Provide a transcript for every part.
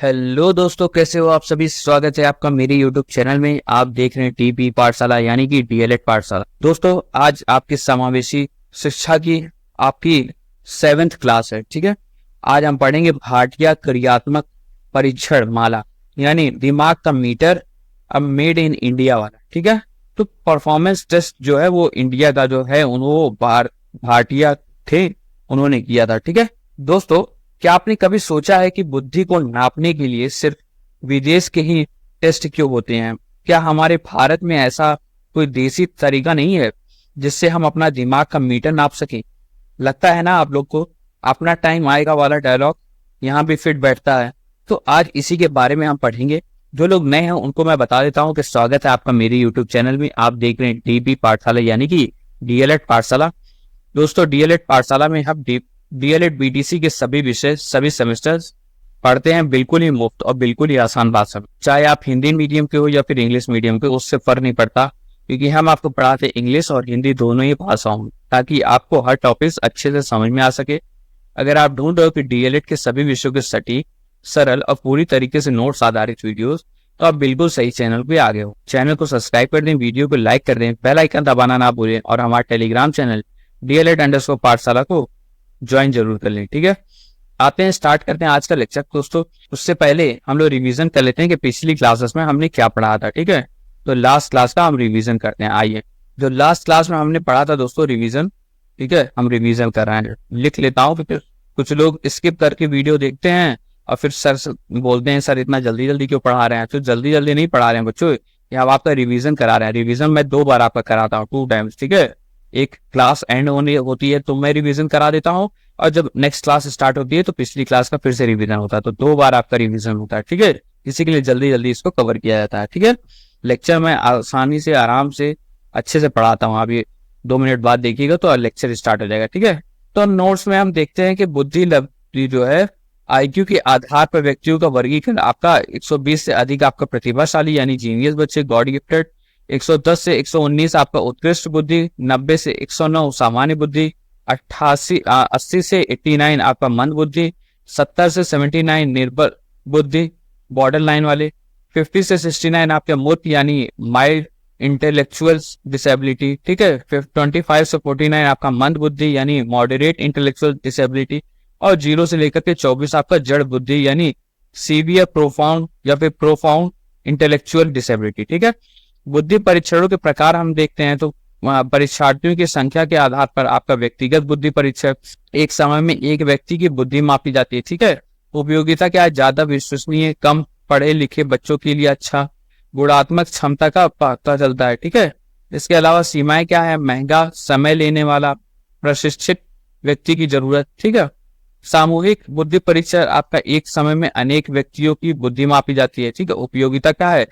Hello दोस्तों, कैसे हो आप सभी। स्वागत है आपका मेरे यूट्यूब चैनल में। आप देख रहे हैं टीपी पाठशाला यानी कि डीएलएड पाठशाला। दोस्तों, आज आपकी समावेशी शिक्षा की आपकी 7th क्लास है। ठीक है, आज हम पढ़ेंगे भाटिया क्रियात्मक परीक्षण माला यानी दिमाग का मीटर, अब मेड इन इंडिया वाला। ठीक है, तो परफॉर्मेंस टेस्ट जो है वो इंडिया का जो है वो भाटिया थे, उन्होंने किया था। ठीक है दोस्तों, क्या आपने कभी सोचा है कि बुद्धि को नापने के लिए सिर्फ विदेश के ही टेस्ट क्यों होते हैं? क्या हमारे भारत में ऐसा कोई देसी तरीका नहीं है जिससे हम अपना दिमाग का मीटर नाप सकें? लगता है ना आप लोग को अपना टाइम आएगा वाला डायलॉग यहाँ भी फिट बैठता है। तो आज इसी के बारे में हम पढ़ेंगे। जो लोग नए हैं उनको मैं बता देता हूँ कि स्वागत है आपका मेरे यूट्यूब चैनल में। आप देख रहे हैं डीपी पाठशाला यानी कि डीएलएड पाठशाला। दोस्तों, डीएलएड पाठशाला में हम डीएलएड बीटीसी के सभी विषय सभी सेमेस्टर्स पढ़ते हैं, बिल्कुल ही मुफ्त और बिल्कुल ही आसान भाषा में। चाहे आप हिंदी मीडियम के हो या फिर इंग्लिश मीडियम के, उससे फर्क नहीं पड़ता, क्योंकि हम आपको पढ़ाते इंग्लिश और हिंदी दोनों ही भाषाओं में, ताकि आपको हर टॉपिक अच्छे से समझ में आ सके। अगर आप ढूंढ रहे हो कि डीएलएड के सभी विषयों के सटीक, सरल और पूरी तरीके से नोट्स आधारित वीडियोस, तो आप बिल्कुल सही चैनल पे आ गए हो। चैनल को सब्सक्राइब कर दें, वीडियो को लाइक कर दें, बेल आइकन दबाना ना भूलें और हमारे टेलीग्राम चैनल DLED_ पाठशाला को ज्वाइन जरूर कर लें। ठीक है, आते हैं, स्टार्ट करते हैं आज का लेक्चर। दोस्तों, उससे पहले हम लोग रिवीजन कर लेते हैं कि पिछली क्लासेस में हमने क्या पढ़ा था। ठीक है, तो लास्ट क्लास का हम रिवीजन करते हैं। आइए, जो लास्ट क्लास में हमने पढ़ा था दोस्तों रिवीजन, ठीक है, हम रिवीजन कर रहे हैं। लिख लेता हूँ, फिर कुछ लोग स्किप करके वीडियो देखते हैं और फिर सर बोलते हैं सर इतना जल्दी जल्दी क्यों पढ़ा रहे हैं। तो जल्दी जल्दी नहीं पढ़ा रहे हैं बच्चों, यहाँ आपका रिवीजन करा रहे हैं। रिवीजन मैं 2 बार आपका कराता हूँ, 2 टाइम्स। ठीक है, एक क्लास एंड होनी होती है तो मैं रिवीजन करा देता हूँ, और जब नेक्स्ट क्लास स्टार्ट होती है तो पिछली क्लास का फिर से रिवीजन होता है। तो 2 बार आपका रिवीजन होता है। ठीक है, इसी के लिए जल्दी जल्दी इसको कवर किया जाता है। ठीक है, लेक्चर में आसानी से आराम से अच्छे से पढ़ाता हूँ। आप ये 2 मिनट बाद देखिएगा तो लेक्चर स्टार्ट हो जाएगा। ठीक है, तो नोट्स में हम देखते हैं कि बुद्धि लब्धि जो है आईक्यू के आधार पर व्यक्तियों का वर्गीकरण। आपका 120 से अधिक आपका प्रतिभाशाली यानी जीनियस बच्चे, गॉड गिफ्टेड। 110 से 119 आपका उत्कृष्ट बुद्धि। 90 से 109 सामान्य बुद्धि। 80 से 89 आपका मंद बुद्धि। 70 से 79 निर्बल बुद्धि, बॉर्डर लाइन वाले। 50 से 69 आपके मूर्ख यानी माइल्ड इंटेलेक्चुअल डिसेबिलिटी। ठीक है, 25 से 49 आपका मंद बुद्धि यानी मॉडरेट इंटेलेक्चुअल डिसेबिलिटी। और 0 से लेकर के 24 आपका जड़ बुद्धि यानी सीवियर प्रोफाउंड या फिर प्रोफाउंड इंटेलेक्चुअल डिसेबिलिटी। ठीक है, बुद्धि परीक्षणों के प्रकार हम देखते हैं तो परीक्षार्थियों की संख्या के आधार पर आपका व्यक्तिगत बुद्धि परीक्षण, एक समय में एक व्यक्ति की बुद्धि मापी जाती है। ठीक है, उपयोगिता क्या है? ज्यादा विश्वसनीय, कम पढ़े लिखे बच्चों के लिए अच्छा, गुणात्मक क्षमता का पता चलता है। ठीक है, इसके अलावा सीमाएं क्या है? महंगा, समय लेने वाला, प्रशिक्षित व्यक्ति की जरूरत। ठीक है, सामूहिक बुद्धि परीक्षण आपका एक समय में अनेक व्यक्तियों की बुद्धि मापी जाती है। ठीक है, उपयोगिता क्या है?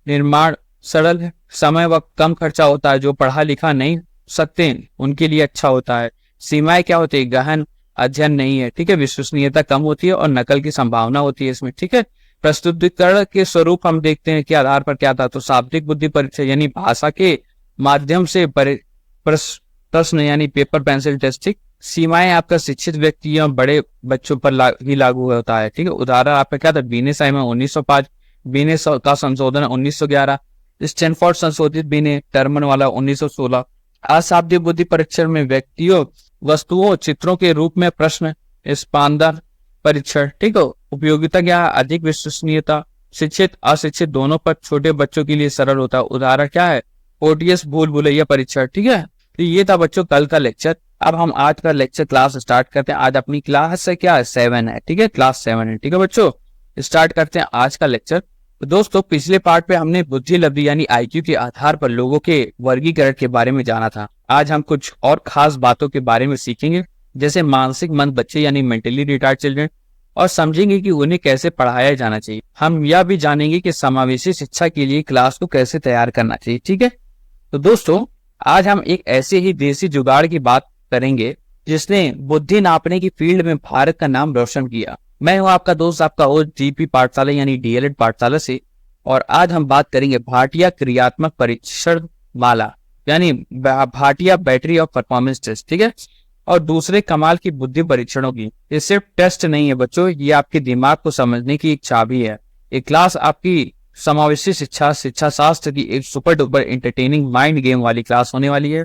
निर्माण सरल है, समय व कम खर्चा होता है, जो पढ़ा लिखा नहीं सकते उनके लिए अच्छा होता है। सीमाएं क्या होती है? गहन अध्ययन नहीं है। ठीक है, विश्वसनीयता कम होती है और नकल की संभावना होती है इसमें। ठीक है, प्रस्तुतिकरण के स्वरूप हम देखते हैं कि आधार पर क्या था, तो शाब्दिक बुद्धि परीक्षा यानी भाषा के माध्यम से प्रश्न यानी पेपर पेंसिल टेस्ट। ठीक, सीमाएं आपका शिक्षित व्यक्ति या बड़े बच्चों पर ही लागू होता है। ठीक है, उदाहरण आपका क्या था? बीने साइमन 1905, बीने का संशोधन 1911, स्टैनफोर्ड संशोधित बीने टर्मन वाला 1916। अशाब्दिक बुद्धि परीक्षण में व्यक्तियों, वस्तुओं, चित्रों के रूप में प्रश्न स्पंदन परीक्षण। ठीक है, उपयोगिता क्या है? अधिक विश्वसनीयता, शिक्षित अशिक्षित दोनों पर, छोटे बच्चों के लिए सरल होता है। उदाहरण क्या है? ओटीएस भूल भुलैया परीक्षण। ठीक है, तो ये था बच्चों कल का लेक्चर। अब हम आज का लेक्चर क्लास स्टार्ट करते हैं। आज अपनी क्लास है क्या है? 7 है। ठीक है, क्लास 7 है। ठीक है बच्चों, स्टार्ट करते हैं आज का लेक्चर। तो दोस्तों, पिछले पार्ट पे हमने बुद्धि लब्धि यानी आईक्यू के आधार पर लोगों के वर्गीकरण के बारे में जाना था। आज हम कुछ और खास बातों के बारे में सीखेंगे, जैसे मानसिक मंद बच्चे यानी मेंटली रिटार्ड चिल्ड्रन, और समझेंगे कि उन्हें कैसे पढ़ाया जाना चाहिए। हम यह भी जानेंगे कि समावेशी शिक्षा के लिए क्लास को कैसे तैयार करना चाहिए। ठीक है, तो दोस्तों आज हम एक ऐसे ही देसी जुगाड़ की बात करेंगे जिसने बुद्धि नापने की फील्ड में भारत का नाम रोशन किया। मैं हूं आपका दोस्त, आपका होस्ट डीपी पाठशाला यानी डीएलएड पाठशाला से, और आज हम बात करेंगे भाटिया क्रियात्मक परीक्षण माला यानी Bhatia battery of performance test. ठीक है, और दूसरे कमाल की बुद्धि परीक्षणों की। ये सिर्फ टेस्ट नहीं है बच्चों, ये आपके दिमाग को समझने की एक चाबी है। ये क्लास आपकी समावेशी शिक्षा शास्त्र की एक super duper entertaining mind game वाली क्लास होने वाली है।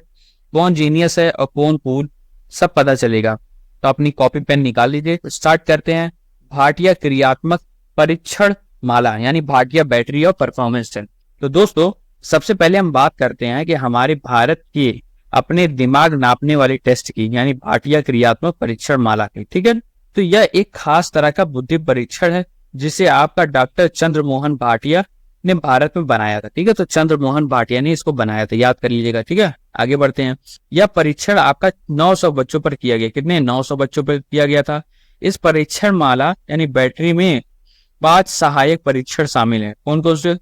कौन जीनियस है और कौन फूल सब पता चलेगा। तो अपनी कॉपी पेन निकाल लीजिए, स्टार्ट करते हैं। भाटिया क्रियात्मक परीक्षण माला यानी भाटिया बैटरी और परफॉर्मेंस टेस्ट। तो दोस्तों सबसे पहले हम बात करते हैं कि हमारे भारत के अपने दिमाग नापने वाले टेस्ट की यानी भाटिया क्रियात्मक परीक्षण माला की। ठीक है, तो यह एक खास तरह का बुद्धि परीक्षण है जिसे आपका डॉक्टर चंद्रमोहन भाटिया ने भारत में बनाया था। ठीक है, तो चंद्रमोहन भाटिया ने इसको बनाया था, याद कर लीजिएगा। ठीक है, आगे बढ़ते हैं। यह परीक्षण आपका 900 बच्चों पर किया गया। कितने? 900 बच्चों पर किया गया था। इस परीक्षण माला यानी बैटरी में 5 सहायक परीक्षण शामिल हैं। कौन कौन से?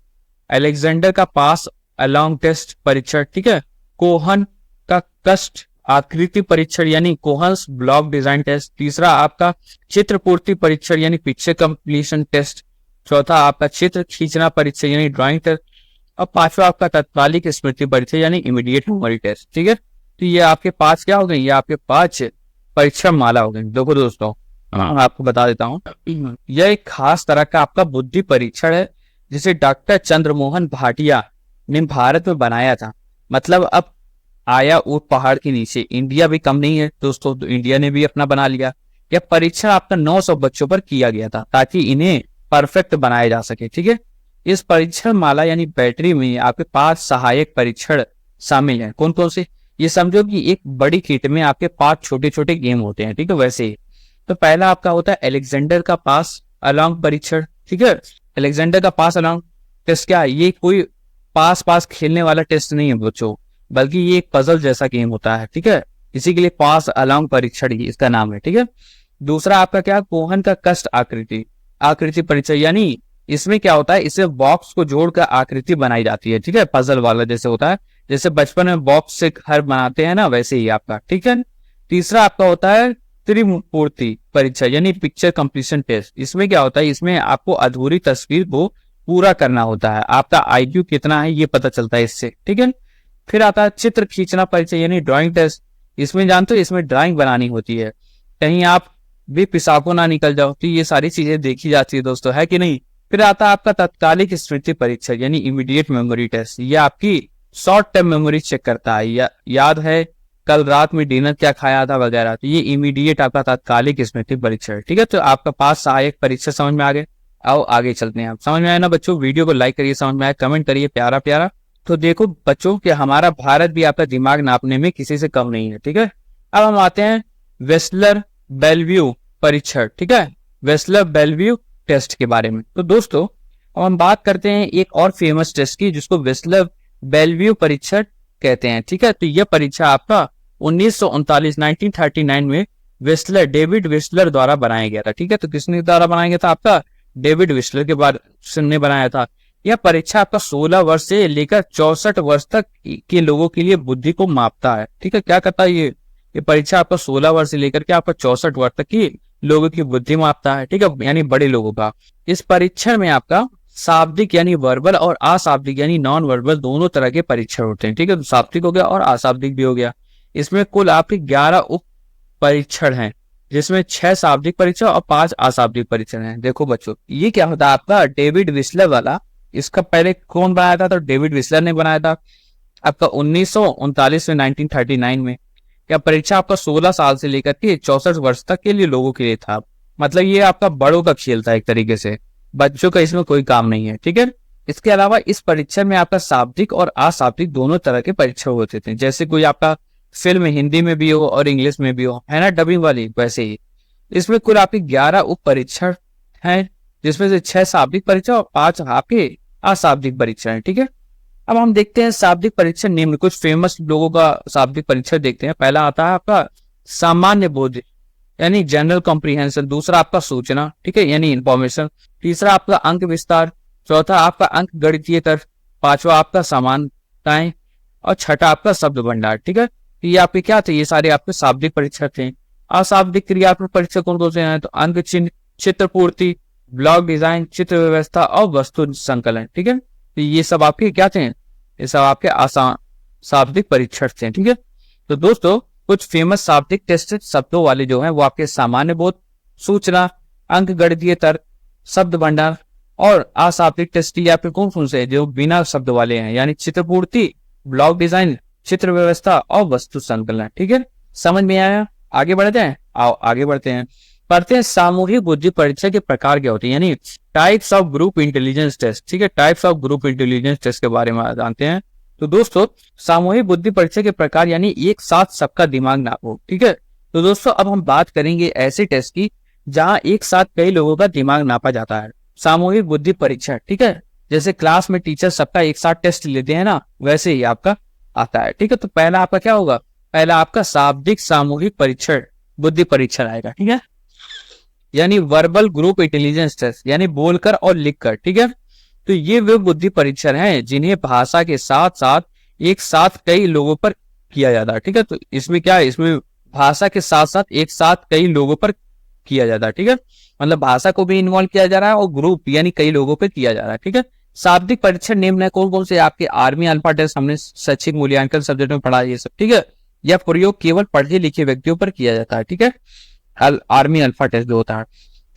अलेक्जेंडर का पास अलोंग टेस्ट परीक्षण, ठीक है, कोहन का कष्ट आकृति परीक्षण यानी कोहन्स ब्लॉक डिजाइन टेस्ट, तीसरा आपका चित्र पूर्ति परीक्षण यानी पिक्चर कंप्लीशन टेस्ट, चौथा आपका चित्र खींचना परीक्षण यानी ड्राइंग टेस्ट, और पांचवा आपका तत्कालिक स्मृति परीक्षण यानी इमीडिएट मेमोरी टेस्ट। ठीक है, तो ये आपके 5 क्या हो गए? ये आपके 5 परीक्षण माला हो गए। देखो दोस्तों आपको बता देता हूँ, यह एक खास तरह का आपका बुद्धि परीक्षण है जिसे डॉक्टर चंद्रमोहन भाटिया ने भारत में बनाया था। मतलब अब आया ऊट पहाड़ के नीचे, इंडिया भी कम नहीं है दोस्तों, तो इंडिया ने भी अपना बना लिया। यह परीक्षण आपका 900 बच्चों पर किया गया था ताकि इन्हें परफेक्ट बनाया जा सके। ठीक है, इस परीक्षण माला यानी बैटरी में आपके 5 सहायक परीक्षण शामिल हैं। कौन कौन से? ये समझो कि एक बड़ी किट में आपके 5 छोटे छोटे गेम होते हैं। ठीक है, वैसे ही तो पहला आपका होता है अलेक्जेंडर का पास अलोंग परीक्षण। ठीक है, अलेक्जेंडर का पास अलोंग टेस्ट क्या है? ये कोई पास खेलने वाला टेस्ट नहीं है बच्चों, बल्कि ये एक पजल जैसा गेम होता है। ठीक है, इसी के लिए पास अलोंग परीक्षण ही इसका नाम है। ठीक है, दूसरा आपका क्या? कोहन का कष्ट आकृति परीक्षण यानी इसमें क्या होता है, इसे बॉक्स को जोड़कर आकृति बनाई जाती है। ठीक है, पजल वाला जैसे होता है, जैसे बचपन में बॉक्स से घर बनाते हैं ना, वैसे ही आपका। ठीक है, तीसरा आपका होता है त्रिपूर्ति परीक्षा यानी पिक्चर कंप्लीशन टेस्ट। इसमें क्या होता है, इसमें आपको अधूरी तस्वीर को पूरा करना होता है। आपका आईक्यू कितना है ये पता चलता है इससे। ठीक है, फिर आता है चित्र खींचना परीक्षा यानी ड्राइंग टेस्ट। इसमें जानते हो इसमें ड्राइंग बनानी होती है, कहीं आप भी पिसाको ना निकल जाओ, तो ये सारी चीजें देखी जाती है दोस्तों, है कि नहीं। फिर आता है आपका तत्कालिक स्मृति परीक्षा यानी इमीडिएट मेमोरी टेस्ट। ये आपकी शॉर्ट टर्म मेमोरी चेक करता है, याद है कल रात में डिनर क्या खाया था वगैरह, तो ये इमीडिएट आपका तत्कालिक स्मृति परीक्षा है। ठीक है, तो आपका 5 सहायक परीक्षा समझ में आ गए। आओ आगे चलते हैं। आप समझ में आया ना बच्चों? वीडियो को लाइक करिए, समझ में आया कमेंट करिए प्यारा प्यारा। तो देखो बच्चों कि हमारा भारत भी आपका दिमाग नापने में किसी से कम नहीं है। ठीक है, अब हम आते हैं वेस्लर बेलव्यू परीक्षण। ठीक है, वेस्लर बेलव्यू टेस्ट के बारे में। तो दोस्तों अब हम बात करते हैं एक और फेमस टेस्ट की जिसको वेस्लर बेलव्यू परीक्षण कहते हैं। ठीक है, तो यह परीक्षा आपका 1939 में डेविड वेस्लर द्वारा बनाया गया था। ठीक है, तो किसने द्वारा बनाया गया था? आपका डेविड वेस्लर के बाद ने बनाया था। यह परीक्षा आपका 16 वर्ष से लेकर 64 वर्ष तक के लोगों के लिए बुद्धि को मापता है। ठीक है, क्या करता है ये परीक्षा आपका 16 वर्ष से लेकर के आपका 64 वर्ष तक की लोगों की बुद्धि मापता है। ठीक है, यानी बड़े लोगों का। इस परीक्षण में आपका शाब्दिक यानी वर्बल और अशाब्दिक यानी नॉन वर्बल दोनों तरह के परीक्षण होते हैं। ठीक है, तो शाब्दिक हो गया और अशाब्दिक भी हो गया। इसमें कुल आपके 11 उप परीक्षण हैं जिसमें 6 शाब्दिक परीक्षण और 5 अशाब्दिक परीक्षण हैं। देखो बच्चों ये क्या होता है आपका डेविड विस्लर वाला, इसका पहले कौन बनाया था? तो डेविड विस्लर ने बनाया था आपका 1939 में 1939 में। यह परीक्षा आपका 16 साल से लेकर के 64 वर्ष तक के लिए लोगों के लिए था। मतलब ये आपका बड़ों का खेल था एक तरीके से, बच्चों का इसमें कोई काम नहीं है। ठीक है, इसके अलावा इस परीक्षा में आपका शाब्दिक और अशाब्दिक दोनों तरह के परीक्षा होते थे। जैसे कोई आपका फिल्म हिंदी में भी हो और इंग्लिश में भी हो, है ना, डबिंग वाली, वैसे ही इसमें कुल आपके 11 उप परीक्षण हैं जिसमें से 6 शाब्दिक परीक्षा और 5 आपके अशाब्दिक परीक्षा है। ठीक है, अब हम देखते हैं शाब्दिक परीक्षण निम्न कुछ फेमस लोगों का शाब्दिक परीक्षण देखते हैं। पहला आता है आपका सामान्य बोध यानी जनरल कॉम्प्रिहेंशन, दूसरा आपका सूचना, ठीक है, यानी इंफॉर्मेशन, तीसरा आपका अंक विस्तार, चौथा आपका अंक गणितीय तर्क, पांचवा आपका समानताएं और छठा आपका शब्द भंडार। ठीक है, ये आपके क्या थे? ये सारे आपके शाब्दिक परीक्षा थे। अशाब्दिक क्रियात्मक परीक्षा कौन कौन से हैं? तो अंक चिन्ह, चित्र पूर्ति, ब्लॉक डिजाइन, चित्र व्यवस्था और वस्तु संकलन। ठीक है, तो ये सब आपके क्या थे? ये सब आपके आसान शाब्दिक परीक्षण थे। ठीक है, तो दोस्तों कुछ फेमस शाब्दिक टेस्ट शब्दों वाले जो हैं वो आपके सामान्य बोध, सूचना, अंक गणितीय तर्क, शब्द भंडार और अशाब्दिक टेस्ट या फिर कौन से जो बिना शब्द वाले हैं, यानी चित्रपूर्ति, ब्लॉक डिजाइन, चित्र व्यवस्था और वस्तु संकलन। ठीक है, समझ में आया? आगे बढ़ते हैं, आओ आगे बढ़ते हैं, पढ़ते हैं सामूहिक बुद्धि परीक्षा के प्रकार क्या होते हैं, यानी types of group intelligence test. ठीक है, types of group intelligence test के बारे में जानते हैं। तो दोस्तों सामूहिक बुद्धि परीक्षा के प्रकार यानी एक साथ सबका दिमाग नापो। ठीक है, तो दोस्तों अब हम बात करेंगे ऐसे टेस्ट की जहां एक साथ कई लोगों का दिमाग नापा जाता है। सामूहिक बुद्धि परीक्षा, ठीक है, जैसे क्लास में टीचर सबका एक साथ टेस्ट लेते हैं ना, वैसे ही आपका आता है। ठीक है, तो पहला आपका क्या होगा, पहला आपका शाब्दिक सामूहिक परीक्षण बुद्धि परीक्षण आएगा। ठीक है, यानी वर्बल ग्रुप इंटेलिजेंस टेस्ट, यानी बोलकर और लिखकर। ठीक है, तो ये वे बुद्धि परीक्षण हैं जिन्हें भाषा के साथ साथ एक साथ कई लोगों पर किया जाता है। ठीक है, तो इसमें क्या है, इसमें भाषा के साथ साथ एक साथ कई लोगों पर किया जाता है। ठीक है, मतलब भाषा को भी इन्वॉल्व किया जा रहा है और ग्रुप यानी कई लोगों पर किया जा रहा है। ठीक है, शाब्दिक परीक्षण निम्न है, कौन कौन से आपके आर्मी अल्फा टेस्ट, हमने शैक्षिक मूल्यांकन सब्जेक्ट में पढ़ा ये सब। ठीक है, यह प्रयोग केवल पढ़े लिखे व्यक्तियों पर किया जाता है। ठीक है, आर्मी अल्फा टेस्ट जो होता है,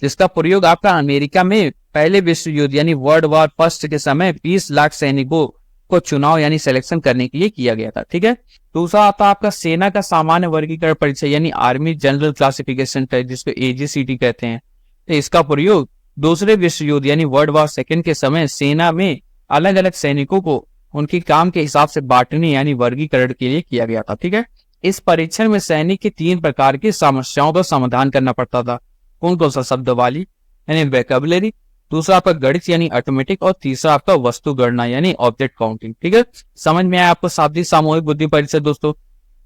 जिसका प्रयोग आपका अमेरिका में पहले विश्व युद्ध यानी वर्ल्ड वॉर फर्स्ट के समय 20 लाख सैनिकों को चुनाव यानी सिलेक्शन करने के लिए किया गया था। ठीक है, दूसरा आता है आपका सेना का सामान्य वर्गीकरण परीक्षा यानी आर्मी जनरल क्लासिफिकेशन टेस्ट, जिसको AGCT कहते हैं। तो इसका प्रयोग दूसरे विश्व युद्ध यानी वर्ल्ड वॉर सेकेंड के समय सेना में अलग अलग सैनिकों को उनके काम के हिसाब से बांटने यानी वर्गीकरण के लिए किया गया था। ठीक है, इस परीक्षण में सैनिक की 3 प्रकार की समस्याओं का समाधान करना पड़ता था। कौन कौन सा, शब्द वाली यानी वोकैबुलरी, दूसरा आपका गणित यानी अर्थमेटिक और तीसरा आपका वस्तु गणना यानी ऑब्जेक्ट काउंटिंग। ठीक है, समझ में आया आपको शाब्दिक सामूहिक बुद्धि परीक्षा? दोस्तों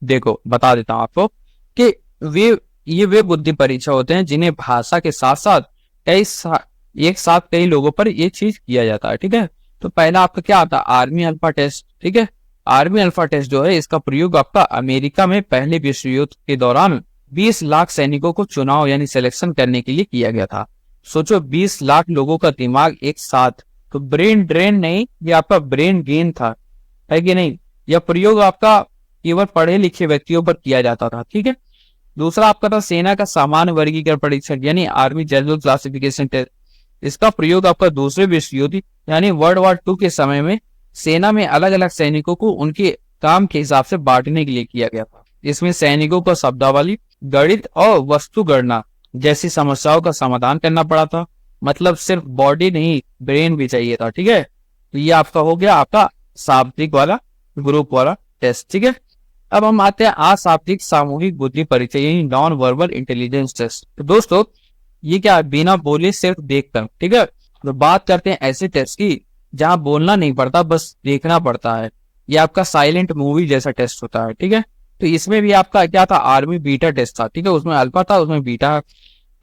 देखो बता देता हूं आपको कि वे बुद्धि परीक्षा होते हैं जिन्हें भाषा के साथ साथ एक साथ कई लोगों पर ये चीज किया जाता है। ठीक है, तो पहला आपका क्या आता है, आर्मी अल्फा टेस्ट। ठीक है, आर्मी अल्फा टेस्ट जो है इसका प्रयोग आपका अमेरिका में पहले विश्व युद्ध के दौरान 20 लाख सैनिकों को चुनाव यानी सिलेक्शन करने के लिए किया गया था। सोचो 20 लाख लोगों का दिमाग एक साथ, तो ब्रेन ड्रेन नहीं, ये आपका ब्रेन गेन था, है कि नहीं। यह प्रयोग आपका केवल पढ़े लिखे व्यक्तियों पर किया जाता था। ठीक है, दूसरा आपका था सेना का सामान्य वर्गीकरण परीक्षण यानी आर्मी जनरल क्लासिफिकेशन टेस्ट। इसका प्रयोग आपका दूसरे विश्व युद्ध यानी वर्ल्ड वॉर 2 के समय में सेना में अलग अलग सैनिकों को उनके काम के हिसाब से बांटने के लिए किया गया था। इसमें सैनिकों को शब्दावली, गणित और वस्तु गणना जैसी समस्याओं का समाधान करना पड़ा था। मतलब सिर्फ बॉडी नहीं, ब्रेन भी चाहिए था। ठीक है, तो ये आपका हो गया आपका शाब्दिक वाला ग्रुप वाला टेस्ट। ठीक है, अब हम आते हैं अशाब्दिक सामूहिक बुद्धि परीक्षा यानी नॉन वर्बल इंटेलिजेंस टेस्ट। तो दोस्तों ये क्या, बिना बोले सिर्फ देखकर। ठीक है, तो बात करते हैं ऐसे टेस्ट की जहां बोलना नहीं पड़ता, बस देखना पड़ता है। ये आपका साइलेंट मूवी जैसा टेस्ट होता है। ठीक है, तो इसमें भी आपका क्या था, आर्मी बीटा टेस्ट था। ठीक है, उसमें अल्फा था, उसमें बीटा,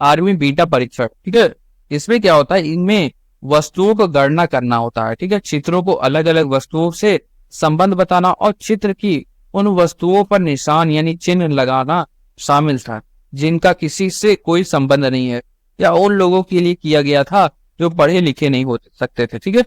आर्मी बीटा परीक्षण। ठीक है, इसमें क्या होता है, इनमें वस्तुओं को गणना करना होता है। ठीक है, चित्रों को अलग अलग वस्तुओं से संबंध बताना और चित्र की उन वस्तुओं पर निशान यानी चिन्ह लगाना शामिल था जिनका किसी से कोई संबंध नहीं है या उन लोगों के लिए किया गया था जो पढ़े लिखे नहीं हो सकते थे। ठीक है,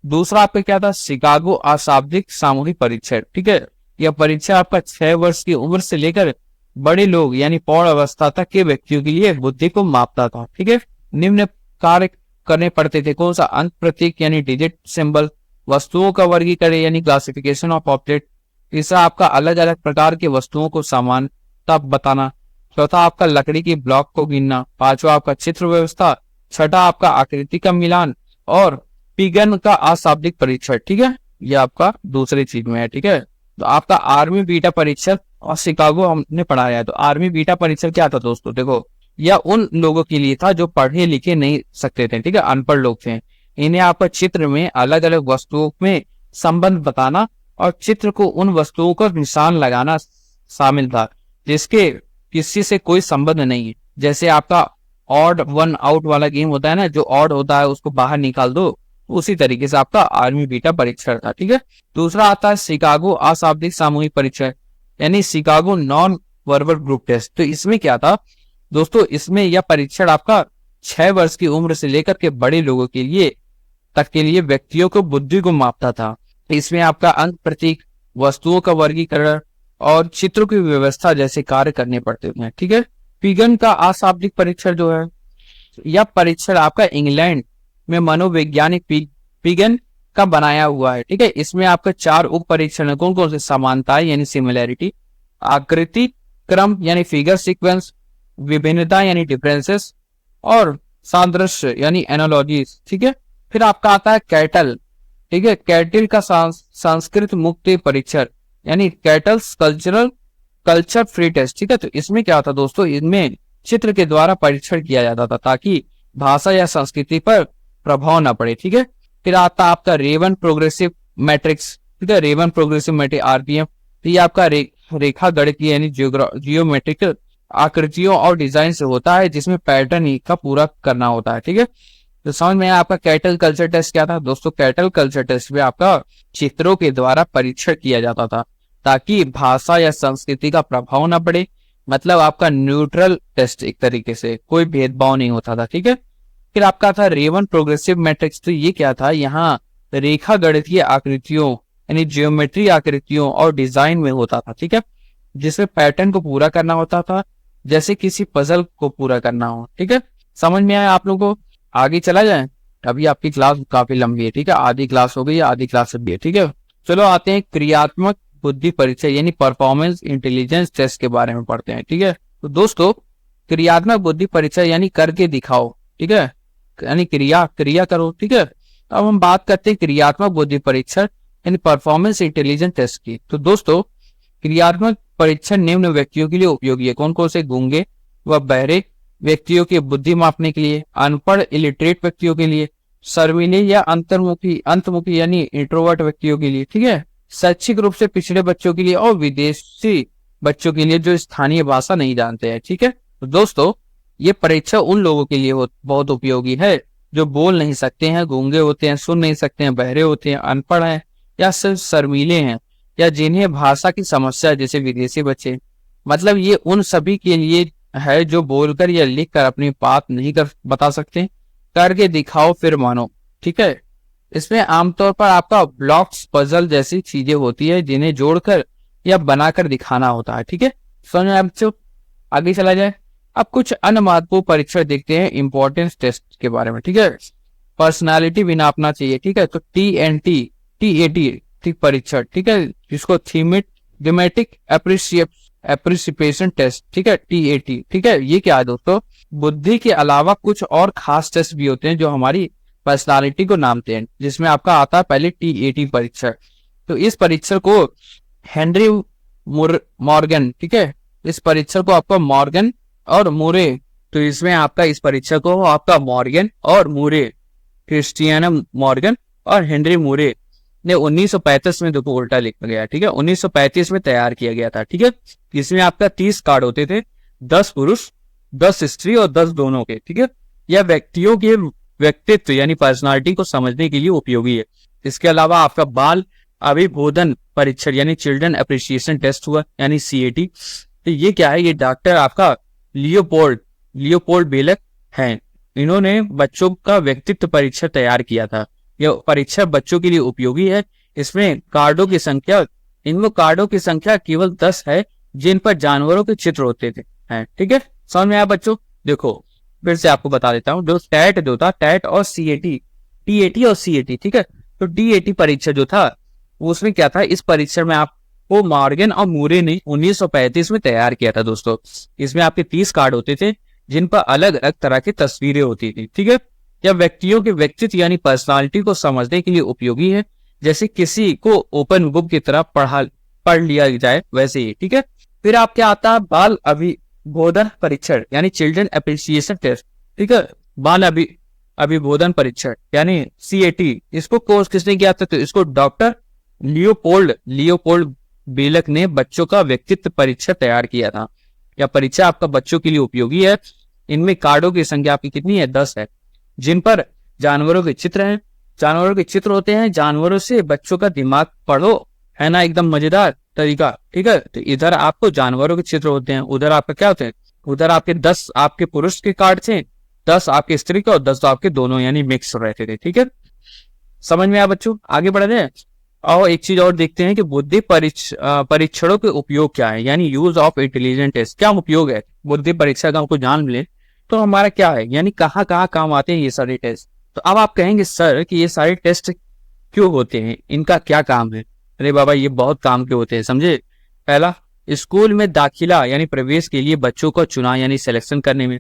दूसरा आपका क्या था, शिकागो अशाब्दिक सामूहिक परीक्षण। ठीक है, यह परीक्षा आपका 6 वर्ष की उम्र से लेकर बड़े लोग यानी पौड़ अवस्था तक के व्यक्तियों के लिए बुद्धि को मापता था। ठीक है, निम्न कार्य करने पड़ते थे, कौन सा, अंक प्रतीक यानी डिजिट सिंबल, वस्तुओं का वर्गीकरण यानी क्लासिफिकेशन ऑफ ऑब्जेक्ट, तीसरा आपका अलग अलग प्रकार के वस्तुओं को समानता बताना, चौथा आपका लकड़ी की ब्लॉक को गिनना, पांचवा आपका चित्र व्यवस्था, छठा आपका आकृति का मिलान और पिगन का अशाब्दिक परीक्षण। ठीक है, ये आपका दूसरी चीज में है। ठीक है, तो आपका आर्मी बीटा परीक्षण और शिकागो हमने पढ़ाया है। तो आर्मी बीटा परीक्षण क्या था दोस्तों, देखो यह उन लोगों के लिए था जो पढ़े लिखे नहीं सकते थे। ठीक है, अनपढ़ लोग थे। इन्हें आपका चित्र में अलग अलग वस्तुओं में संबंध बताना और चित्र को उन वस्तुओं का निशान लगाना शामिल था जिसके किसी से कोई संबंध नहीं है। जैसे आपका ऑड वन आउट वाला गेम होता है ना, जो ऑड होता है उसको बाहर निकाल दो, उसी तरीके से आपका आर्मी बीटा परीक्षण था। ठीक है, दूसरा आता है शिकागो अशाब्दिक सामूहिक परीक्षण यानी Chicago non verbal group test. तो इसमें क्या था दोस्तों, इसमें यह परीक्षण आपका 6 वर्ष की उम्र से लेकर के बड़े लोगों के लिए व्यक्तियों को बुद्धि को मापता था। इसमें आपका अंक प्रतीक, वस्तुओं का वर्गीकरण, और चित्रों की व्यवस्था जैसे कार्य करने पड़ते हैं। ठीक है, पिगन का अशाब्दिक परीक्षण जो है, यह परीक्षण आपका इंग्लैंड में मनोवैज्ञानिक पिगन का बनाया हुआ है। ठीक है, इसमें आपका 4 उप परीक्षण कौन कौन से, समानताएं यानी सिमिलैरिटी, आकृति क्रम यानी फिगर सीक्वेंस, विभिन्नता यानी डिफरेंसेस, और सादृश्य यानी एनालॉजीज। ठीक है, फिर आपका आता है कैटल। ठीक है, कैटल का संस्कृत मुक्ति परीक्षण यानी कैटल्स कल्चर फ्री टेस्ट। ठीक है, तो इसमें क्या होता है दोस्तों, इनमें चित्र के द्वारा परीक्षण किया जाता था ताकि भाषा या संस्कृति पर प्रभाव न पड़े। ठीक है, फिर आता है आपका रेवन प्रोग्रेसिव मैट्रिक्स। ठीक है, रेवन प्रोग्रेसिव मैट्रिक्स आरपीएम, तो ये आपका रेखा गणितीय यानी जियोमेट्रिकल आकृतियों और डिजाइन से होता है, जिसमें पैटर्न का पूरा करना होता है। ठीक है, तो समझ में आपका कैटल कल्चर टेस्ट क्या था दोस्तों। कैटल कल्चर टेस्ट में आपका चित्रों के द्वारा परीक्षण किया जाता था ताकि भाषा या संस्कृति का प्रभाव न पड़े, मतलब आपका न्यूट्रल टेस्ट, एक तरीके से कोई भेदभाव नहीं होता था। ठीक है, फिर आपका था रेवन प्रोग्रेसिव मैट्रिक्स। तो ये क्या था, यहाँ रेखा गणितीय आकृतियों यानी जियोमेट्री आकृतियों और डिजाइन में होता था। ठीक है, जिसमें पैटर्न को पूरा करना होता था, जैसे किसी पजल को पूरा करना हो। ठीक है, समझ में आया आप लोगों को। आगे चला जाए, अभी आपकी क्लास काफी लंबी है। ठीक है, आधी क्लास हो गई, आधी क्लास भी है। ठीक है, चलो आते हैं क्रियात्मक बुद्धि परीक्षा यानी परफॉर्मेंस इंटेलिजेंस टेस्ट के बारे में पढ़ते हैं। ठीक है, तो दोस्तों क्रियात्मक बुद्धि परीक्षा यानी करके दिखाओ। ठीक है, यानी क्रिया करो। ठीक है, अब हम बात करते हैं क्रियात्मक बुद्धि परीक्षण यानी परफॉर्मेंस इंटेलिजेंस टेस्ट की। तो दोस्तों क्रियात्मक परीक्षण निम्न व्यक्तियों के लिए उपयोगी है। कौन कौन से, गूंगे व बहरे व्यक्तियों की बुद्धि मापने के लिए, अनपढ़ इलिटरेट व्यक्तियों के लिए, शर्मीले या अंतर्मुखी यानी इंट्रोवर्ट व्यक्तियों के लिए। ठीक है, शैक्षिक रूप से पिछड़े बच्चों के लिए और विदेशी बच्चों के लिए जो स्थानीय भाषा नहीं जानते हैं। ठीक है, तो दोस्तों ये परीक्षा उन लोगों के लिए बहुत उपयोगी है जो बोल नहीं सकते हैं, गूंगे होते हैं, सुन नहीं सकते हैं, बहरे होते हैं, अनपढ़ हैं या सिर्फ शर्मीले हैं, या जिन्हें भाषा की समस्या, जैसे विदेशी बच्चे। मतलब ये उन सभी के लिए है जो बोलकर या लिखकर अपनी बात नहीं कर बता सकते, करके दिखाओ फिर मानो। ठीक है, इसमें आमतौर पर आपका ब्लॉक्स, पजल जैसी चीजें होती है जिन्हें जोड़कर या बनाकर दिखाना होता है। ठीक है, समझ में बच्चों। आगे चला जाए, अब कुछ अन्य महत्वपूर्ण परीक्षण देखते हैं इंपॉर्टेंस टेस्ट के बारे में। ठीक है, पर्सनालिटी भी नापना चाहिए। ठीक है, तो TAT परीक्षण। ठीक है, जिसको थीमेटिक एप्रिसिएशन टेस्ट। ठीक है, TAT। ठीक है, ये क्या है दोस्तों, बुद्धि के अलावा कुछ और खास टेस्ट भी होते हैं जो हमारी पर्सनालिटी को नापते हैं, जिसमें आपका आता है पहले TAT परीक्षण। तो इस परीक्षण को हेनरी मॉर्गन, ठीक है, इस परीक्षण को आपका मॉर्गन और मूरे, तो इसमें आपका इस परीक्षा को आपका मॉर्गन और मूरे, क्रिस्टियन मॉर्गन और हेनरी मूरे ने 1935 में, देखो उल्टा लिखा गया। ठीक है, 1935 में तैयार किया गया था। ठीक है, इसमें आपका 30 कार्ड होते थे, 10 पुरुष, 10 स्त्री और 10 दोनों के। ठीक है, यह व्यक्तियों के व्यक्तित्व यानी पर्सनालिटी को समझने के लिए उपयोगी है। इसके अलावा आपका बाल अभिबोधन परीक्षण यानी चिल्ड्रन अप्रिसिएशन टेस्ट हुआ यानी CAT। तो ये क्या है, ये डॉक्टर आपका लियोपोल्ड बेलक हैं। इन्होंने बच्चों का व्यक्तित्व परीक्षा तैयार किया था। यह परीक्षा बच्चों के लिए उपयोगी है। इसमें कार्डों की संख्या, इनमें कार्डों की संख्या केवल 10 है जिन पर जानवरों के चित्र होते थे। ठीक है, समझ में आया बच्चों। देखो फिर से आपको बता देता हूँ, जो टैट जो था, टैट और CAT, TAT और CAT। ठीक है, तो DAT परीक्षा जो था उसमें क्या था, इस परीक्षा में आपको मॉर्गन और मूरे ने 1935 में तैयार किया था दोस्तों। इसमें आपके 30 कार्ड होते थे जिन पर अलग अलग तरह की तस्वीरें होती थी। ठीक है, यह व्यक्तियों के व्यक्तित्व यानी पर्सनालिटी को समझने के लिए उपयोगी है, जैसे किसी को ओपन बुक की तरह पढ़ लिया जाए वैसे ही। ठीक है, फिर आप क्या आता है, बाल अभिबोधन परीक्षण यानी चिल्ड्रन अप्रिसिएशन टेस्ट। ठीक है, बाल अभिबोधन परीक्षण यानी CAT। इसको कोर्स किसने किया था, तो इसको डॉक्टर लियोपोल्ड बेलक ने बच्चों का व्यक्तित्व परीक्षा तैयार किया था। यह परीक्षा आपका बच्चों के लिए उपयोगी है। इनमें कार्डों की संख्या आपकी कितनी है, 10 है, जिन पर जानवरों के चित्र हैं। जानवरों के चित्र होते हैं, जानवरों से बच्चों का दिमाग पढ़ो, है ना, एकदम मजेदार तरीका। ठीक है, तो इधर आपको जानवरों के चित्र होते हैं, उधर आपका क्या होते हैं, उधर आपके 10 आपके पुरुष के कार्ड थे, 10 आपके स्त्री के और 10 आपके दोनों यानी मिक्स रहते थे। ठीक है, समझ में आया बच्चों। आगे बढ़ रहे हैं, और एक चीज और देखते हैं कि बुद्धि परीक्षणों के उपयोग क्या है, यानी यूज ऑफ इंटेलिजेंट टेस्ट, क्या उपयोग है बुद्धि परीक्षा का, हमको जान मिले तो हमारा क्या है, यानी कहाँ कहाँ काम आते हैं ये सारे टेस्ट। तो अब आप कहेंगे सर कि ये सारे टेस्ट क्यों होते हैं, इनका क्या काम है। अरे बाबा ये बहुत काम के होते हैं, समझे। पहला, स्कूल में दाखिला यानी प्रवेश के लिए बच्चों का चुनाव यानी सिलेक्शन करने में,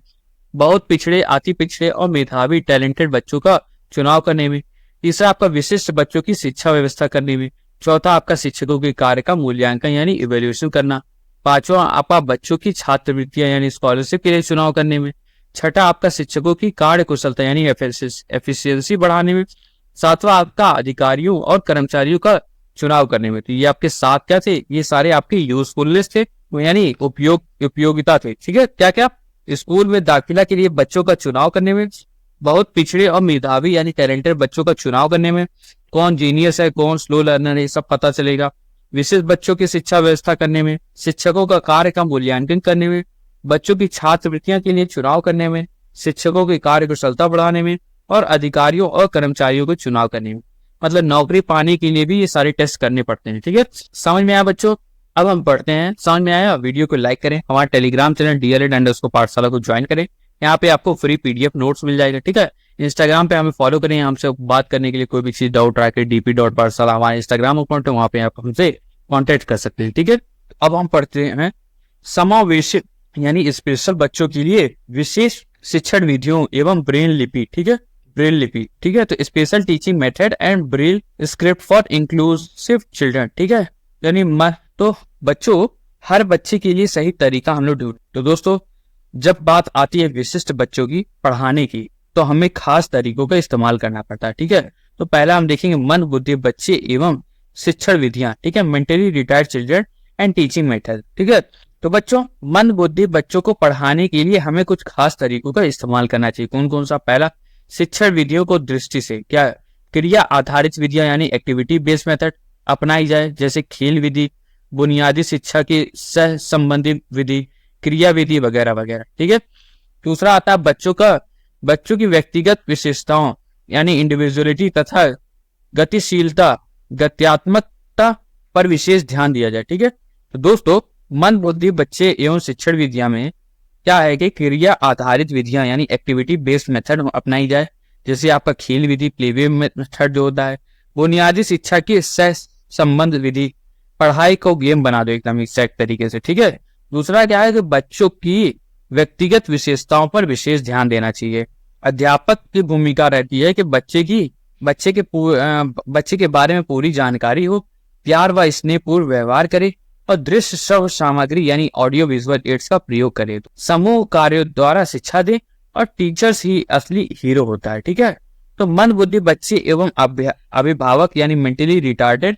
बहुत पिछड़े, अति पिछड़े और मेधावी टैलेंटेड बच्चों का चुनाव करने में। तीसरा, आपका विशिष्ट बच्चों की शिक्षा व्यवस्था करने में। चौथा, आपका शिक्षकों के कार्य का मूल्यांकन यानी इवेल्युएशन करना। पांचवा, आपका बच्चों की छात्रवृत्तियां यानी स्कॉलरशिप के लिए चुनाव करने में। छठा, आपका शिक्षकों की कार्य कुशलता यानी एफिशिएंसी बढ़ाने में। सातवां, आपका अधिकारियों और कर्मचारियों का चुनाव करने में। तो ये आपके 7 क्या थे, ये सारे आपके यूजफुलनेस थे, यानी उपयोगिता थे। ठीक है, क्या क्या, स्कूल में दाखिला के लिए बच्चों का चुनाव करने में, बहुत पिछड़े और मेधावी यानी टैलेंटेड बच्चों का चुनाव करने में, कौन जीनियस है कौन स्लो लर्नर है सब पता चलेगा, विशेष बच्चों की शिक्षा व्यवस्था करने में, शिक्षकों का कार्य का मूल्यांकन करने में, बच्चों की छात्रवृत्तियां के लिए चुनाव करने में, शिक्षकों की कार्य कुशलता बढ़ाने में, और अधिकारियों और कर्मचारियों को चुनाव करने में। मतलब नौकरी पाने के लिए भी ये सारे टेस्ट करने पड़ते हैं। ठीक है, समझ में आया बच्चों। अब हम पढ़ते हैं, समझ में आया, वीडियो को लाइक करें, हमारे टेलीग्राम चैनल DLED_पाठशाला को ज्वाइन करें, यहाँ पे आपको फ्री PDF नोट्स मिल जाएगा। ठीक है, इंस्टाग्राम पे हमें फॉलो करें, हमसे बात करने के लिए कोई भी चीज डाउट रखे DP.पाठशाला हमारा इंस्टाग्राम अकाउंट है, वहाँ पे आप हमसे कॉन्टेक्ट कर सकते हैं। ठीक है, अब हम पढ़ते हैं समावेशित यानी स्पेशल बच्चों के लिए विशेष शिक्षण विधियों एवं ब्रेल लिपि। ठीक है, ब्रेल लिपि। ठीक है, तो special teaching method and Braille script for inclusive children. ठीक है, यानी तो बच्चों, हर बच्चे के लिए सही तरीका हम लोग ढूंढ। तो दोस्तों, जब बात आती है विशिष्ट बच्चों की पढ़ाने की, तो हमें खास तरीकों का इस्तेमाल करना पड़ता है। ठीक है, तो पहला हम देखेंगे मंद बुद्धि बच्चे एवं शिक्षण विधियां। ठीक है, mentally retired children and teaching method. ठीक है, तो बच्चों, मंद बुद्धि बच्चों को पढ़ाने के लिए हमें कुछ खास तरीकों का इस्तेमाल करना चाहिए। कौन कौन सा। पहला, शिक्षण विधियों को दृष्टि से क्या क्रिया आधारित विधियां यानी एक्टिविटी बेस्ड मेथड अपनाई जाए, जैसे खेल विधि, बुनियादी शिक्षा की सह संबंधित विधि, क्रिया विधि वगैरह वगैरह। ठीक है, दूसरा आता है बच्चों की व्यक्तिगत विशेषताओं यानी इंडिविजुअलिटी तथा गतिशीलता, गत्यात्मकता पर विशेष ध्यान दिया जाए। ठीक है, तो दोस्तों, मंद बुद्धि बच्चे एवं शिक्षण विधियां में क्या है कि क्रिया आधारित विधियां यानी एक्टिविटी बेस्ड मेथड अपनाई जाए, जैसे आपका खेल विधि प्लेवे मेथड जो होता है, बुनियादी शिक्षा की सह संबंध विधि, पढ़ाई को गेम बना दो एकदम एक्जैक्ट तरीके से। ठीक है, दूसरा क्या है कि बच्चों की व्यक्तिगत विशेषताओं पर विशेष ध्यान देना चाहिए। अध्यापक की भूमिका रहती है कि बच्चे के बारे में पूरी जानकारी हो, प्यार व स्नेहपूर्ण व्यवहार करे और दृश्य श्रव्य सामग्री यानी ऑडियो विजुअल एड्स का प्रयोग करे, समूह कार्यों द्वारा शिक्षा दे और टीचर्स ही असली हीरो होता है। ठीक है, तो मंद बुद्धि बच्चे एवं अभिभावक यानी मेंटली रिटार्डेड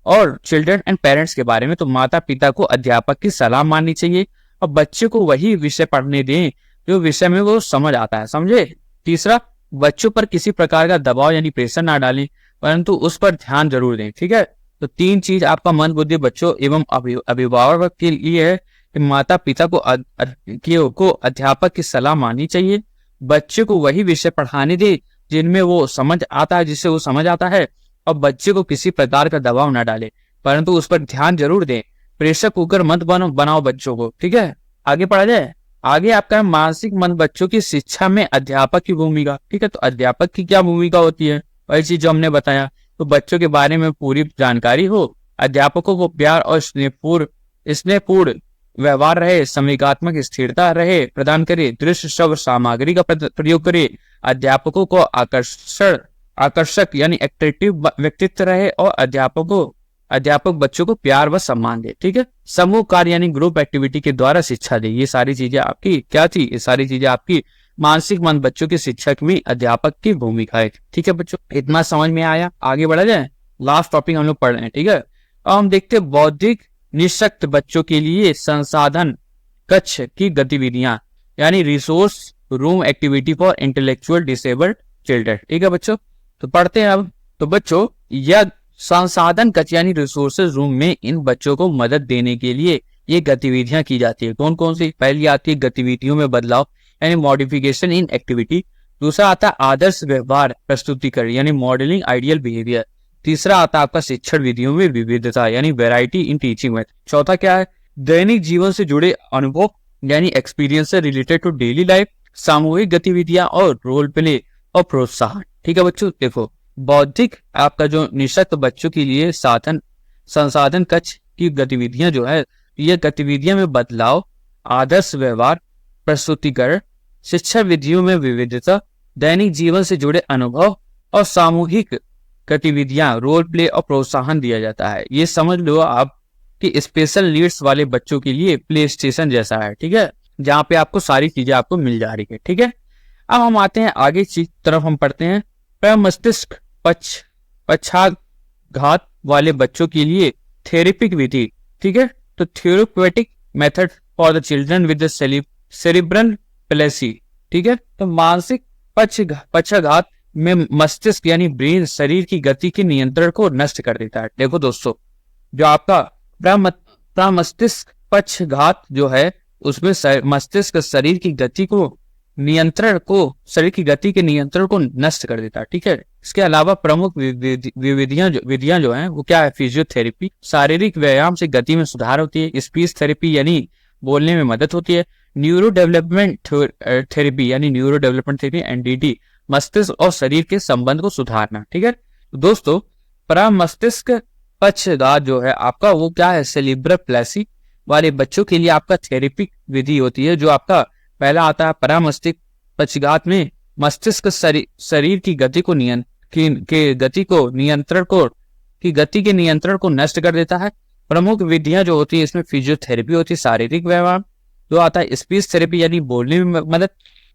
और चिल्ड्रन एंड पेरेंट्स के बारे में, तो माता पिता को अध्यापक की सलाह माननी चाहिए और बच्चे को वही विषय पढ़ने दें जो विषय में वो समझ आता है। समझे। तीसरा, बच्चों पर किसी प्रकार का दबाव यानी प्रेशर ना डालें, परंतु उस पर ध्यान जरूर दें। ठीक है, तो 3 चीज आपका मंद बुद्धि बच्चों एवं अभिभावक के लिए है कि माता पिता को अध्यापक की सलाह माननी चाहिए, बच्चे को वही विषय पढ़ाने दे जिनमें वो समझ आता है, जिससे वो समझ आता है, और बच्चे को किसी प्रकार का दबाव ना डाले, परंतु उस पर ध्यान जरूर दें। प्रेशर कुकर मत बनाओ बच्चों को। ठीक है, आगे पढ़ा जाए। आगे आपका मानसिक मंद बच्चों की शिक्षा में अध्यापक की भूमिका। ठीक है, तो अध्यापक की क्या भूमिका होती है, वही चीज जो हमने बताया। तो बच्चों के बारे में पूरी जानकारी हो, अध्यापकों को प्यार और स्नेहपूर्ण व्यवहार रहे, संवेगात्मक स्थिरता रहे प्रदान करे, दृश्य श्रव्य सामग्री का प्रयोग करे, अध्यापकों को आकर्षक यानी एट्रैक्टिव व्यक्तित्व रहे और अध्यापक बच्चों को प्यार व सम्मान दे। ठीक है, समूह कार्य यानी ग्रुप एक्टिविटी के द्वारा शिक्षा दे। ये सारी चीजें आपकी क्या थी, ये सारी चीजें आपकी मानसिक मंद बच्चों के शिक्षक में अध्यापक की भूमिका है। ठीक है बच्चों, इतना समझ में आया। आगे बढ़ा जाए, लास्ट टॉपिक हम लोग पढ़ रहे हैं। ठीक है, अब हम देखते हैं बौद्धिक निःशक्त बच्चों के लिए संसाधन कक्ष की गतिविधियां यानी resource room activity for intellectual disabled children. ठीक है बच्चों, तो पढ़ते हैं अब। तो बच्चों, यह संसाधन कक्ष यानी रिसोर्सेज रूम में इन बच्चों को मदद देने के लिए ये गतिविधियां की जाती है। कौन कौन सी। पहली आती है गतिविधियों में बदलाव यानी मॉडिफिकेशन इन एक्टिविटी। दूसरा आता है आदर्श व्यवहार प्रस्तुतिकरण यानी मॉडलिंग आइडियल बिहेवियर। तीसरा आता है आपका शिक्षण विधियों में विविधता यानी वैरायटी इन टीचिंग मेथड। चौथा क्या है, दैनिक जीवन से जुड़े अनुभव यानी एक्सपीरियंस से रिलेटेड टू डेली लाइफ, सामूहिक गतिविधियां और रोल प्ले और प्रोत्साहन। ठीक है बच्चों, देखो बौद्धिक आपका जो निःशक्त बच्चों के लिए संसाधन कक्ष की गतिविधियां जो है, ये गतिविधियां में बदलाव, आदर्श व्यवहार, प्रस्तुतिकरण, शिक्षा विधियों में विविधता, दैनिक जीवन से जुड़े अनुभव और सामूहिक गतिविधियां, रोल प्ले और प्रोत्साहन दिया जाता है। ये समझ लो आप कि स्पेशल नीड्स वाले बच्चों के लिए प्ले स्टेशन जैसा है। ठीक है, जहाँ पे आपको सारी चीजें आपको मिल जा रही है। ठीक है, अब हम आते हैं आगे चीज तरफ, हम पढ़ते हैं प्रमस्तिष्क पक्षाघात वाले बच्चों के लिए थेरेपिक विधि। ठीक है, तो therapeutic method for the children with cerebral palsy. ठीक है, तो मानसिक पक्षाघात में मस्तिष्क यानी ब्रेन शरीर की गति के नियंत्रण को नष्ट कर देता है। देखो दोस्तों, जो आपका प्रमस्तिष्क पक्षाघात जो है उसमें मस्तिष्क शरीर की गति के नियंत्रण को नष्ट कर देता है। ठीक है, इसके अलावा प्रमुख विधियां जो हैं वो क्या है, फिजियोथेरेपी, शारीरिक व्यायाम से गति में सुधार होती है, स्पीच थेरेपी यानी बोलने में मदद होती है, न्यूरो डेवलपमेंट थेरेपी यानी न्यूरो डेवलपमेंट थेरेपी, एनडीटी, मस्तिष्क और शरीर के संबंध को सुधारना। ठीक है दोस्तों, प्रमस्तिष्क पक्षाघात जो है आपका वो क्या है, सेरिब्रल प्लेसी वाले बच्चों के लिए आपका थेरेपिक विधि होती है। जो आपका पहला आता है प्रमस्तिष्क पक्षाघात में मस्तिष्क शरीर की गति के नियंत्रण को नष्ट कर देता है। प्रमुख विधियां जो होती है इसमें फिजियोथेरेपी होती है, शारीरिक व्यायाम जो आता है, स्पीच थेरेपी यानी बोलने में मदद,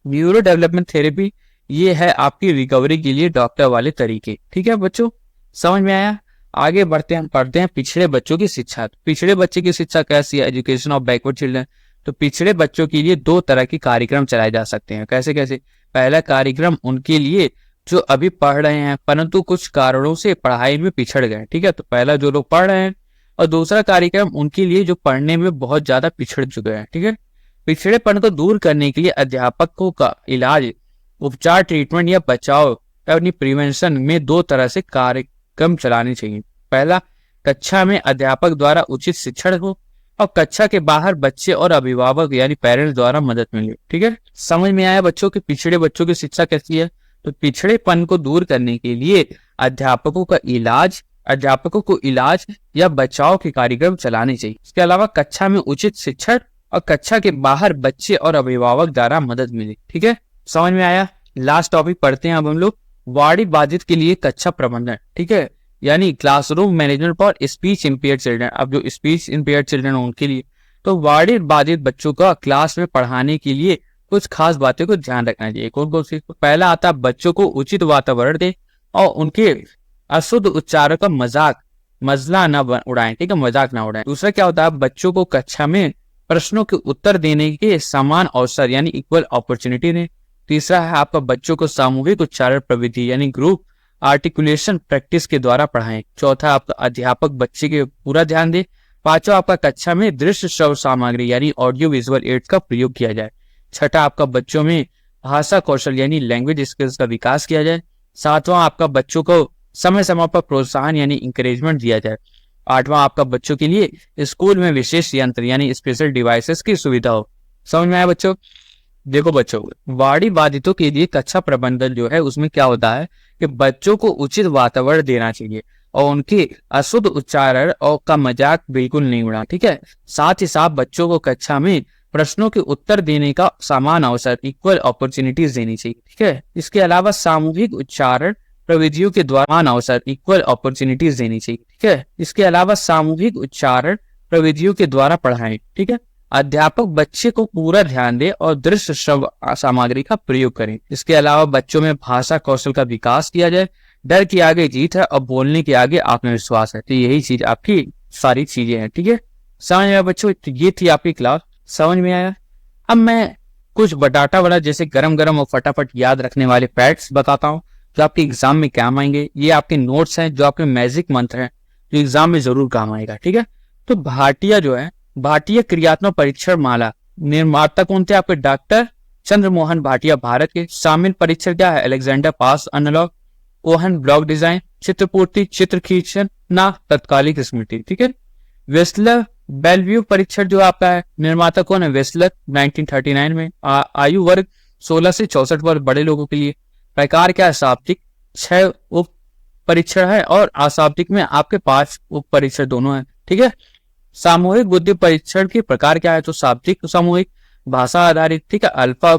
न्यूरो डेवलपमेंट थेरेपी ये है आपकी रिकवरी के लिए डॉक्टर वाले तरीके। ठीक है बच्चों, समझ में आया। आगे बढ़ते हैं, पढ़ते हैं पिछड़े बच्चों की शिक्षा। पिछड़े बच्चे की शिक्षा कैसी है, एजुकेशन ऑफ बैकवर्ड चिल्ड्रन। तो पिछड़े बच्चों के लिए दो तरह के कार्यक्रम चलाए जा सकते हैं। कैसे कैसे, पहला कार्यक्रम उनके लिए जो अभी पढ़ रहे हैं परंतु कुछ कारणों से पढ़ाई में पिछड़ गए। ठीक है, तो पहला जो लोग पढ़ रहे हैं, और दूसरा कार्यक्रम उनके लिए जो पढ़ने में बहुत ज्यादा पिछड़ चुके हैं। ठीक है, पिछड़ेपन को दूर करने के लिए अध्यापकों का इलाज, उपचार, ट्रीटमेंट या बचाव यानी प्रिवेंशन में दो तरह से कार्यक्रम चलाने चाहिए। पहला, कक्षा में अध्यापक द्वारा उचित शिक्षण हो और कक्षा के बाहर बच्चे और अभिभावक यानी पेरेंट्स द्वारा मदद मिले। ठीक है, समझ में आया बच्चों कि पिछड़े बच्चों की शिक्षा कैसी है। तो पिछड़ेपन को दूर करने के लिए अध्यापकों को इलाज या बचाव के कार्यक्रम चलाने चाहिए। इसके अलावा कक्षा में उचित शिक्षण और कक्षा के बाहर बच्चे और अभिभावक द्वारा मदद मिले। ठीक है, समझ में आया। लास्ट टॉपिक पढ़ते हैं अब हम लोग, वाणी बाधित के लिए कक्षा प्रबंधन। ठीक है, यानी classroom management for speech impaired children. अब जो स्पीच इम्पेयर्ड चिल्ड्रन उनके लिए, तो वाणी बाधित बच्चों का क्लास में पढ़ाने के लिए कुछ खास बातें को ध्यान रखना चाहिए। कौन कौन सी? पहला आता है बच्चों को उचित वातावरण दे और उनके अशुद्ध उच्चारों का मजाक न उड़ाएं। ठीक है, मजाक ना उड़ाएं। दूसरा क्या होता है, बच्चों को कक्षा में प्रश्नों के उत्तर देने के समान अवसर यानी इक्वल अपॉर्चुनिटी दें। तीसरा है आपका बच्चों को सामूहिक उच्चारण प्रविधि यानी ग्रुप आर्टिकुलेशन प्रैक्टिस के द्वारा पढ़ाएं। चौथा आपका अध्यापक बच्चे के पूरा ध्यान दे। पांचवा आपका कक्षा में दृश्य श्रव्य सामग्री यानी ऑडियो विजुअल एड्स का प्रयोग किया जाए। छठा आपका बच्चों में भाषा कौशल यानी लैंग्वेज स्किल्स का विकास किया जाए। सातवां आपका बच्चों को समय समय पर प्रोत्साहन यानी इंकरेजमेंट दिया जाए। आठवां आपका बच्चों के लिए स्कूल में विशेष यंत्र यानी स्पेशल डिवाइसेस की सुविधा हो। समझ में आया बच्चों? देखो बच्चों, वाणी बाधितों के लिए कक्षा प्रबंधन जो है उसमें क्या होता है कि बच्चों को उचित वातावरण देना चाहिए और उनके अशुद्ध उच्चारण और का मजाक बिल्कुल नहीं उड़ा। ठीक है, साथ ही साथ बच्चों को कक्षा में प्रश्नों के उत्तर देने का समान अवसर इक्वल अपॉर्चुनिटीज देनी चाहिए। ठीक है, इसके अलावा सामूहिक उच्चारण प्रविधियों के द्वारा अवसर इक्वल अपॉर्चुनिटीज देनी चाहिए। ठीक है, इसके अलावा सामूहिक उच्चारण प्रविधियों के द्वारा पढ़ाएं। ठीक है, अध्यापक बच्चे को पूरा ध्यान दे और दृश्य श्रव्य सामग्री का प्रयोग करें। इसके अलावा बच्चों में भाषा कौशल का विकास किया जाए। डर के आगे जीत है और बोलने के आगे आत्मविश्वास है। तो यही चीज आपकी सारी चीजें हैं। ठीक है, समझ में आया बच्चों? तो ये थी आपकी क्लास, समझ में आया। अब मैं कुछ बटाटा वाला जैसे गरम गरम और फटाफट याद रखने वाले फैक्ट्स बताता हूँ जो आपके एग्जाम में काम आएंगे। ये आपके नोट्स हैं जो आपके मैजिक मंत्र हैं जो एग्जाम में जरूर काम आएगा। ठीक है, तो भाटिया जो है भाटिया क्रियात्मक परीक्षण माला निर्माता कौन थे? आपके डॉक्टर चंद्रमोहन भाटिया भारत के। शामिल परीक्षण क्या है? अलेक्जेंडर पास एनालॉग। ओहन ब्लॉक डिजाइन, चित्रपूर्ति, चित्र खींचन ना तत्कालिक स्मृति। ठीक है। वेस्लर बेलव्यू परीक्षण जो आपका है, निर्माता कौन है? वेस्लर, 1939 में। आयु वर्ग 16 से 64 वर्ष, बड़े लोगों के लिए। प्रकार क्या है? शाब्दिक। 6 उप परीक्षण है और अशाब्दिक में आपके 5 उप परीक्षण दोनों है। ठीक है। सामूहिक बुद्धि परीक्षण के प्रकार क्या है? तो शाब्दिक, सामूहिक, भाषा आधारित। ठीक है। अल्फा,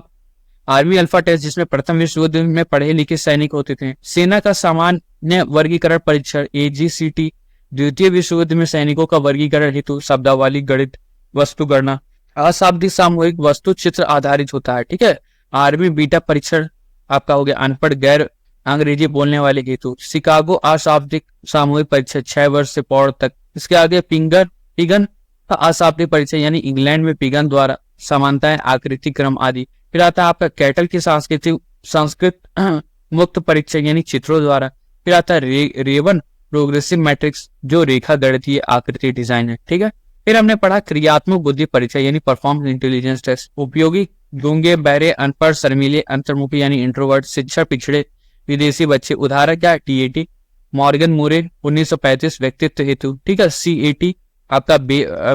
आर्मी अल्फा टेस्ट, जिसमें प्रथम विश्व युद्ध में पढ़े लिखे सैनिक होते थे। सेना का सामान्य वर्गीकरण परीक्षण, AGCT, द्वितीय विश्व युद्ध में सैनिकों का वर्गीकरण हेतु शब्दावली, गणित, वस्तु गणना। अशाब्दिक सामूहिक वस्तु चित्र आधारित होता है। ठीक है। आर्मी बीटा परीक्षण आपका हो गया अनपढ़ गैर अंग्रेजी बोलने वाले हेतु। शिकागो अशाब्दिक सामूहिक परीक्षण 6 वर्ष से पौड़ तक। इसके आगे पिगन का अशाब्दिक परीक्षण, यानी इंग्लैंड में पिगन द्वारा समानताएं, आकृति, क्रम आदि। फिर आता है आपका कैटल की संस्कृत मुक्त परीक्षण, यानी चित्रों द्वारा। फिर आता है रेवन प्रोग्रेसिव मैट्रिक्स, जो रेखा गणितीय आकृति डिजाइन है। ठीक है। फिर हमने पढ़ा क्रियात्मक बुद्धि परीक्षा, यानी परफॉर्मेंस इंटेलिजेंस टेस्ट। उपयोगी गूंगे, बहरे, अनपढ़, शर्मीले, अंतर्मुखी यानी इंट्रोवर्ट, शिक्षा पिछड़े, विदेशी बच्चे। उदाहरण क्या है? TAT, मॉर्गन मूरे, 1935, व्यक्तित्व हेतु। ठीक है। CAT आपका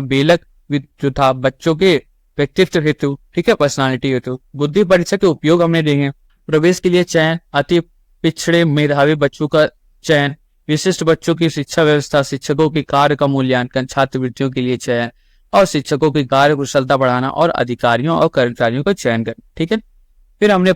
बेलक जो था बच्चों के व्यक्तित्व हेतु। ठीक है। पर्सनालिटी हेतु। बुद्धि परीक्षा के उपयोग हमने देखे। प्रवेश के लिए चयन, अति पिछड़े मेधावी बच्चों का चयन, विशिष्ट बच्चों की शिक्षा व्यवस्था, शिक्षकों के कार्य का मूल्यांकन, छात्रवृत्तियों के लिए चयन और शिक्षकों की कार्य कुशलता बढ़ाना और अधिकारियों और कर्मचारियों का चयन करना। ठीक है। फिर हमने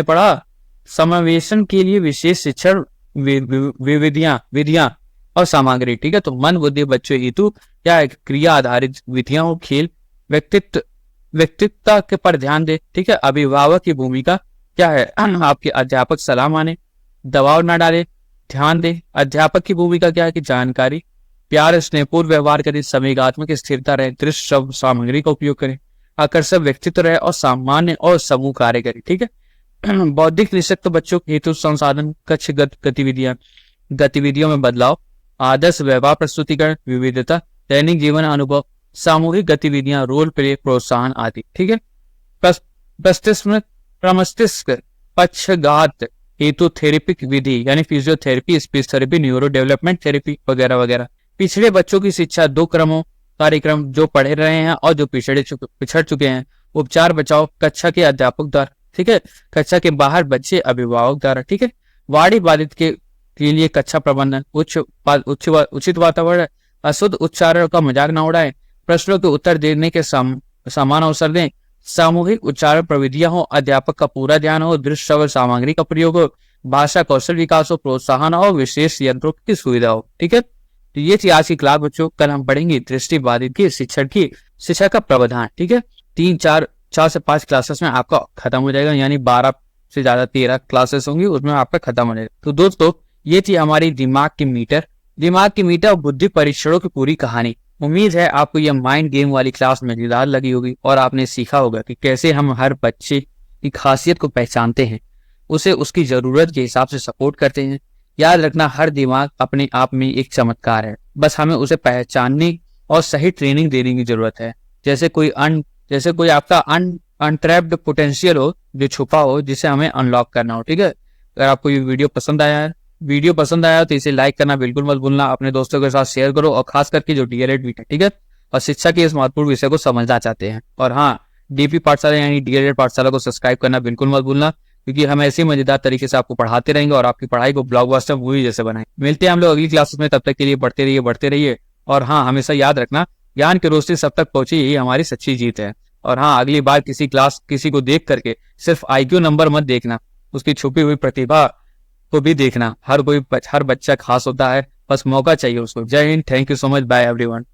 पढ़ा समावेशन के लिए विशेष शिक्षण विधियां और सामग्री। ठीक है। तो मन बुद्धि बच्चों हेतु क्या है? क्रिया आधारित विधियां और खेल। व्यक्तित्व के पर ध्यान दे। ठीक है। अभिभावक की भूमिका क्या है? आपके अध्यापक सलाह माने, दबाव ना डाले, ध्यान दे। अध्यापक की भूमिका क्या है? कि जानकारी, प्यार, स्नेहपूर्ण व्यवहार करें, संवेगात्मक स्थिरता रहे, दृश्य शब्द सामग्री का उपयोग करें, आकर्षक व्यक्तित्व रहे और सामान्य और समूह कार्य करें। ठीक है। बौद्धिक निःशक्त बच्चों हेतु संसाधन, कक्षगत गतिविधियों में बदलाव, आदर्श व्यवहार प्रस्तुतिकरण, विविधता, दैनिक जीवन अनुभव, सामूहिक गतिविधियां, रोल प्ले, प्रोत्साहन आदि। ठीक है। प्रमस्तिष्क पक्षघात हेतु थेरेपिक विधि, यानी physiotherapy, speech therapy, neuro development therapy वगैरह वगैरह। पिछड़े बच्चों की शिक्षा, 2 कार्यक्रम, जो पढ़े रहे हैं और जो पिछड़ चुके हैं। उपचार बचाव, कक्षा के अध्यापक द्वारा। ठीक है। कक्षा के बाहर बच्चे, अभिभावक द्वारा। ठीक है। वाणी बाधित के लिए कक्षा प्रबंधन, उचित वातावरण, अशुद्ध उच्चारण का मजाक न उड़ाएं, प्रश्नों के उत्तर देने के समान अवसर दें, सामूहिक उच्चारण प्रविधियां हो, अध्यापक का पूरा ध्यान हो, दृश्य श्रवण सामग्री का प्रयोग हो, भाषा कौशल विकास हो, प्रोत्साहन हो, विशेष यंत्रों की सुविधा हो। ठीक है। तो ये थी आज की क्लास बच्चों। कल हम पढ़ेंगे दृष्टि बाधित की शिक्षा का प्रावधान। ठीक है। 4 से 5 क्लासेस में आपका खत्म हो जाएगा, यानी 12 से ज्यादा 13 क्लासेस होंगी, उसमें आपका खत्म हो जाएगा। तो दोस्तों ये थी हमारी दिमाग की मीटर और बुद्धि परीक्षणों की पूरी कहानी। उम्मीद है आपको यह माइंड गेम वाली क्लास मजेदार लगी होगी और आपने सीखा होगा कि कैसे हम हर बच्चे की खासियत को पहचानते हैं, उसे उसकी जरूरत के हिसाब से सपोर्ट करते हैं। याद रखना, हर दिमाग अपने आप में एक चमत्कार है, बस हमें उसे पहचानने और सही ट्रेनिंग देने की जरूरत है। जैसे कोई आपका अनट्रैप्ड पोटेंशियल हो जो छुपा हो, जिसे हमें अनलॉक करना हो। ठीक है। अगर आपको ये वीडियो पसंद आया तो इसे लाइक करना बिल्कुल मत भूलना, अपने दोस्तों के साथ शेयर करो, और खास करके जो DLED है, ठीक है, और शिक्षा के इस महत्वपूर्ण विषय को समझना चाहते हैं। और हाँ, DP पाठशाला यानी DLED पाठशाला को सब्सक्राइब करना बिल्कुल मत भूलना, क्योंकि हम ऐसे मजेदार तरीके से आपको पढ़ाते रहेंगे और आपकी पढ़ाई को ब्लॉकबस्टर मूवी जैसे बनाएंगे। मिलते हैं हम लोग अगली क्लासेस में, तब तक के लिए बढ़ते रहिए। और हाँ, हमेशा याद रखना, ज्ञान की रोशनी सब तक पहुंची, यही हमारी सच्ची जीत है। और हाँ, अगली बार किसी को देख करके सिर्फ IQ नंबर मत देखना, उसकी छुपी हुई प्रतिभा को भी देखना। हर बच्चा खास होता है, बस मौका चाहिए उसको। जय हिंद, thank you so much, bye everyone.